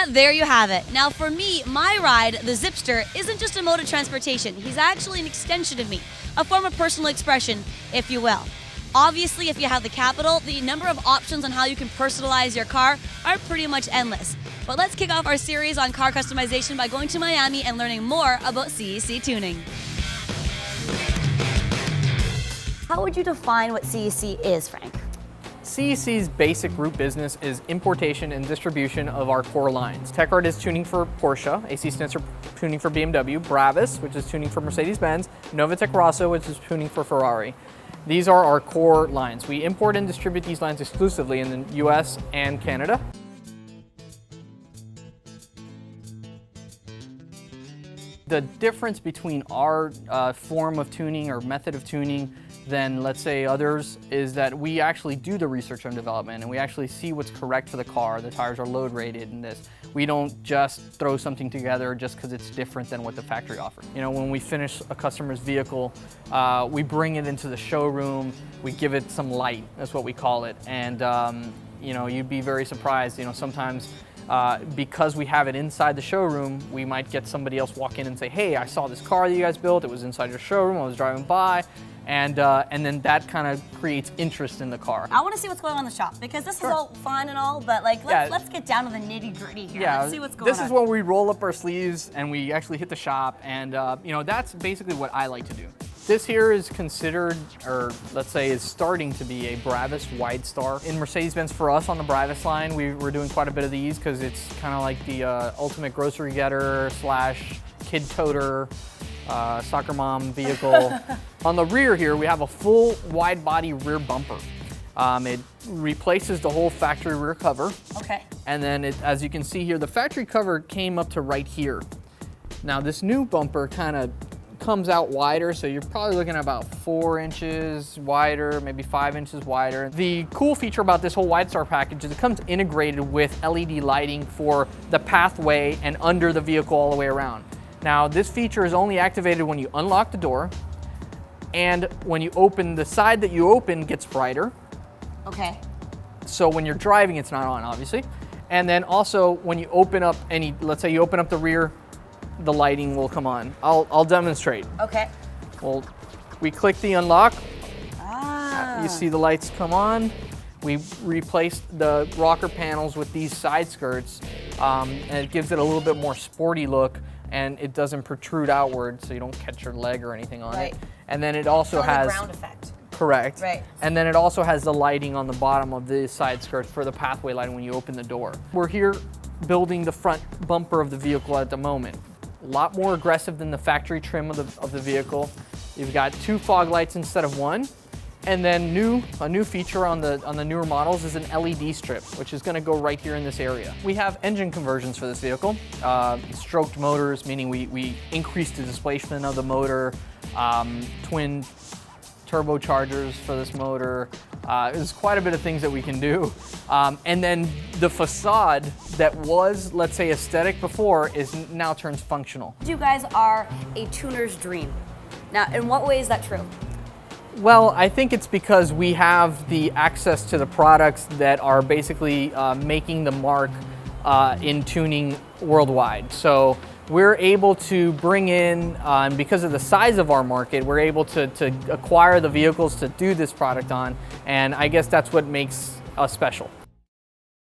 There you have it. Now for me, my ride, the Zipster, isn't just a mode of transportation. He's actually an extension of me, a form of personal expression, if you will. Obviously, if you have the capital, the number of options on how you can personalize your car are pretty much endless. But let's kick off our series on car customization by going to Miami and learning more about CEC tuning. How would you define what CEC is, Frank? CEC's basic root business is importation and distribution of our core lines. TechArt is tuning for Porsche, AC stands for tuning for BMW, Bravis, which is tuning for Mercedes-Benz, Novatec Rosso, which is tuning for Ferrari. These are our core lines. We import and distribute these lines exclusively in the US and Canada. The difference between our form of tuning or method of tuning than, let's say, others is that we actually do the research and development, and we actually see what's correct for the car. The tires are load rated and this. We don't just throw something together just because it's different than what the factory offers. You know, when we finish a customer's vehicle, we bring it into the showroom, we give it some light, that's what we call it. And you know, you'd be very surprised, you know, sometimes because we have it inside the showroom, we might get somebody else walk in and say, hey, I saw this car that you guys built, it was inside your showroom, I was driving by. And then that kind of creates interest in the car. I want to see what's going on in the shop, because this is all fun and all, but like let's get down to the nitty gritty here. Yeah, let's see what's going on. This is when we roll up our sleeves and we actually hit the shop, and you know, that's basically what I like to do. This here is considered, or let's say is starting to be, a Bravis Wide Star. In Mercedes-Benz, for us on the Bravis line, we're doing quite a bit of these because it's kind of like the ultimate grocery getter slash kid toter, soccer mom vehicle. On the rear here, we have a full wide body rear bumper. It replaces the whole factory rear cover. Okay. And then as you can see here, the factory cover came up to right here. Now this new bumper kind of comes out wider, so you're probably looking at about 4 inches wider, maybe 5 inches wider. The cool feature about this whole Wide Star package is it comes integrated with LED lighting for the pathway and under the vehicle all the way around. Now this feature is only activated when you unlock the door, and when you open, the side that you open gets brighter. Okay. So when you're driving, it's not on, obviously. And then also when you open up let's say you open up the rear, the lighting will come on. I'll demonstrate. Okay. Well, we click the unlock. Ah. You see the lights come on. We replaced the rocker panels with these side skirts, and it gives it a little bit more sporty look, and it doesn't protrude outward, so you don't catch your leg or anything on it. And then it also has the ground effect. Correct. Right. And then it also has the lighting on the bottom of the side skirts for the pathway lighting when you open the door. We're here building the front bumper of the vehicle at the moment. A lot more aggressive than the factory trim of the vehicle. You've got 2 fog lights instead of 1. And then a new feature on the newer models is an LED strip, which is going to go right here in this area. We have engine conversions for this vehicle. Stroked motors, meaning we increase the displacement of the motor. Twin turbochargers for this motor. There's quite a bit of things that we can do. And then the facade that was, let's say, aesthetic before now turns functional. You guys are a tuner's dream. Now, in what way is that true? Well, I think it's because we have the access to the products that are basically making the mark in tuning worldwide. So we're able to bring in, and because of the size of our market, we're able to acquire the vehicles to do this product on, and I guess that's what makes us special.